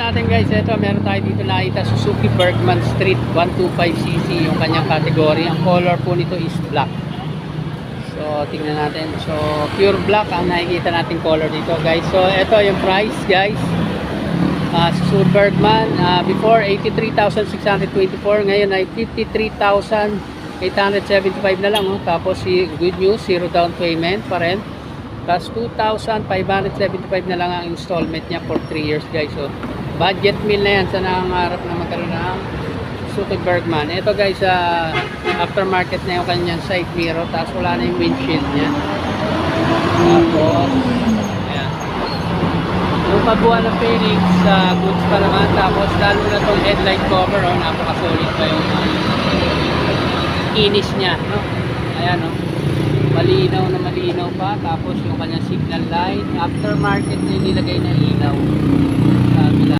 natin guys, ito meron tayo dito nakita Suzuki Bergman Street 125cc yung kanyang category. Ang color po nito is black. So tingnan natin. So pure black ang nakikita natin color dito guys. So ito yung price guys. Suzuki Bergman before 83,624, ngayon ay 53,875 na lang. Tapos good news, zero down payment pa rin. Plus 2,575 na lang ang installment niya for 3 years guys. So budget meal na yan sa nangangarap na magkaroon ng Suzuki Bergman. Ito guys, aftermarket na yung kanyang side mirror, tapos wala na yung windshield niya. Tapos ayan, yung pagbuwan ng Phoenix goods pa naman. Tapos lalo na itong headlight cover, napaka-solid pa yung inis niya, no? Ayan, no? Malinaw na malinaw pa. Tapos yung kanyang signal light, aftermarket na nilagay na ilaw.